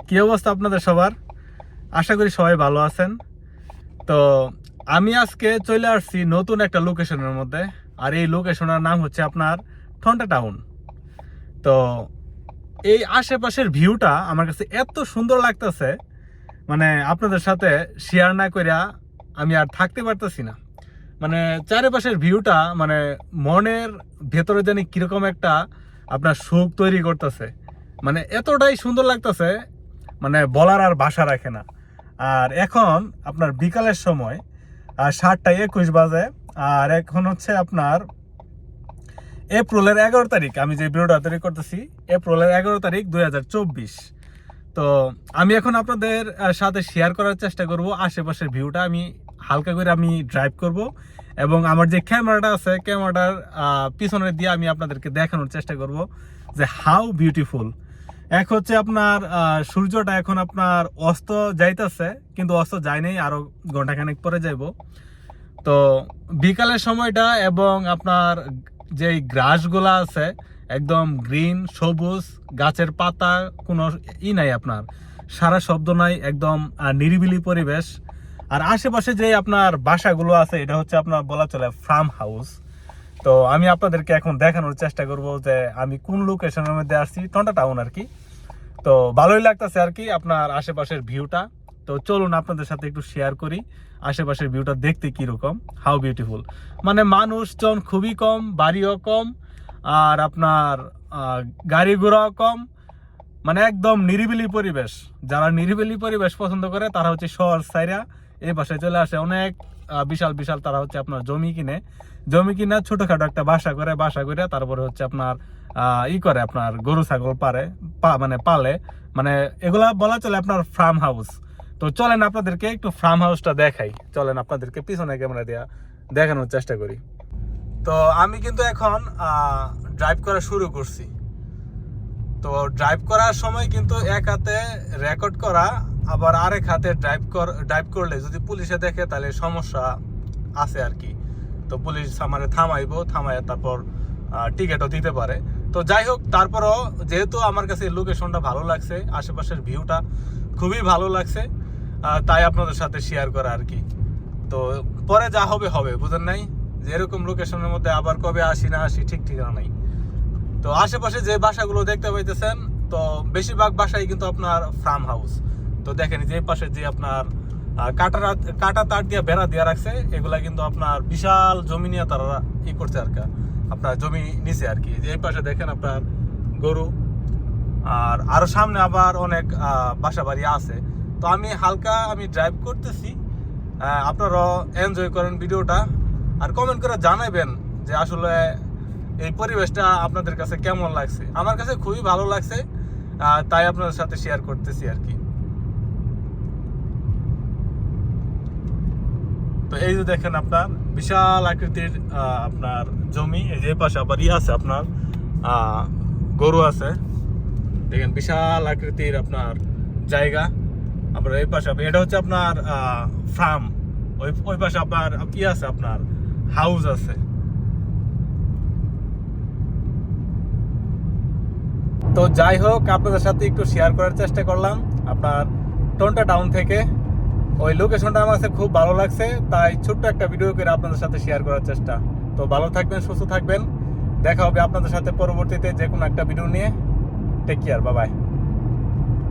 কি অবস্থা আপনাদের সবার? আশা করি সবাই ভালো আছেন। তো আমি আজকে চলে আসছি নতুন একটা লোকেশনের মধ্যে, আর এই লোকেশনের নাম হচ্ছে আপনার ঠন্টা টাউন। তো এই আশেপাশের ভিউটা আমার কাছে এত সুন্দর লাগতেছে, মানে আপনাদের সাথে শেয়ার না করিয়া আমি আর থাকতে পারতেছি না। মানে চারিপাশের ভিউটা মানে মনের ভেতরে জানি কিরকম একটা আপনার সুখ তৈরি করতেছে, মানে এতটাই সুন্দর লাগতেছে, মানে বলার আর ভাষা রাখে না। আর এখন আপনার বিকালের সময় 7:21 বাজে, আর এখন হচ্ছে আপনার এপ্রিলের 11 তারিখ। আমি যে ভিডিওটা তৈরি করতেছি এপ্রিলের 11 তারিখ 2024। তো আমি এখন আপনাদের সাথে শেয়ার করার চেষ্টা করব আশেপাশের ভিউটা। আমি হালকা করে আমি ড্রাইভ করব, এবং আমার যে ক্যামেরাটা আছে ক্যামেরাটার পিছনে দিয়ে আমি আপনাদেরকে দেখানোর চেষ্টা করব যে হাউ বিউটিফুল। এক হচ্ছে আপনার সূর্যটা এখন আপনার অস্ত যাইতেছে, কিন্তু অস্ত যায় নাই, আরো ঘন্টাখানেক পরে যাইব। তো বিকালের সময়টা এবং আপনার যে ঘাসগুলা আছে একদম গ্রিন, সবুজ, গাছের পাতা কোনো নাই, আপনার সারা শব্দ নাই, একদম নিরিবিলি পরিবেশ। আর আশেপাশে যে আপনার বাসাগুলো আছে এটা হচ্ছে আপনার বলা চলে ফার্ম হাউস। তো আমি আপনাদেরকে এখন দেখানোর চেষ্টা করব যে আমি কোন লোকেশনের মধ্যে আসছি, ঠন্টা টাউন আর কি। তো ভালোই লাগতেছে আর কি আপনার আশেপাশের ভিউটা। তো চলুন আপনাদের সাথে একটু শেয়ার করি আশেপাশের ভিউটা দেখতে কিরকম, হাউ বিউটিফুল। মানে মানুষজন খুবই কম, বাড়িও কম, আর আপনার গাড়ি ঘোড়াও কম, মানে একদম নিরিবিলি পরিবেশ। যারা নিরিবিলি পরিবেশ পছন্দ করে তারা হচ্ছে শহর সাইরা এই পাশে চলে আসে। অনেক বিশাল বিশাল তারা হচ্ছে আপনার জমি কিনে ছোটখাটো একটা বাসা করে তারপরে হচ্ছে আপনার করে আপনার গরু ছাগল মানে পালে, মানে এগুলা বলা চলে আপনার ফার্ম হাউস। তো চলেন আপনাদেরকে একটু ফার্ম হাউসটা দেখাই, চলেন আপনাদেরকে পিছনে ক্যামেরা দিয়ে দেখানোর চেষ্টা করি। তো আমি কিন্তু এখন ড্রাইভ করা শুরু করছি। তো ড্রাইভ করার সময় কিন্তু এক হাতে রেকর্ড করা, আবার আরেক হাতে ড্রাইভ করলে যদি পুলিশে দেখে তাহলে সমস্যা আছে আর কি। তো পুলিশ আমার থামায় তারপর টিকিটও দিতে পারে। তো যাই হোক, তারপরও যেহেতু আমার কাছে লোকেশনটা ভালো লাগছে, আশেপাশের ভিউটা খুবই ভালো লাগছে, তাই আপনাদের সাথে শেয়ার করা আর কি। তো পরে যা হবে হবে, বুঝেন নাই, যে এরকম লোকেশনের মধ্যে আবার কবে আসি না আসি ঠিক ঠিকানা নাই। তো আশেপাশে যে বাসাগুলো দেখতে পাইতেছেন, তো বেশিরভাগ বাসাই কিন্তু আপনার ফার্ম হাউস। তো দেখেন যে পাশে যে আপনার কাটা তার দিয়ে বেড়া দিয়ে রাখছে, এগুলা কিন্তু আপনার বিশাল জমি নিয়ে তারা করছে আর কি, আপনার জমি নিচে আর কি। যে পাশে দেখেন আপনার গরু, আর আরো সামনে আবার অনেক বাসা বাড়ি আছে। তো আমি হালকা ড্রাইভ করতেছি, আপনারা এনজয় করেন ভিডিওটা, আর কমেন্ট করে জানাবেন যে আসলে এই পরিবেশটা আপনাদের কাছে কেমন লাগছে। আমার কাছে খুবই ভালো লাগছে, তাই আপনাদের সাথে শেয়ার করতেছি আর কি। তো এই যে দেখেন আপনার বিশাল আকৃতির আপনার জমি, এই যে পাশে আবার আছে আপনার গরু আছে, দেখেন বিশাল আকৃতির আপনার জায়গা। আপনার এই পাশে এটা হচ্ছে আপনার ফার্ম, ওই পাশে আপনার কি আছে আপনার হাউস আছে। তো যাই হোক, আপনাদের সাথে একটু শেয়ার করার চেষ্টা করলাম আপনার ঠন্টা টাউন থেকে। ওই লোকেশনটা আমার কাছে খুব ভালো লাগছে, তাই ছোট্ট একটা ভিডিও করে আপনাদের সাথে শেয়ার করার চেষ্টা। তো ভালো থাকবেন, সুস্থ থাকবেন, দেখা হবে আপনাদের সাথে পরবর্তীতে যে কোনো একটা ভিডিও নিয়ে। Take care, bye by.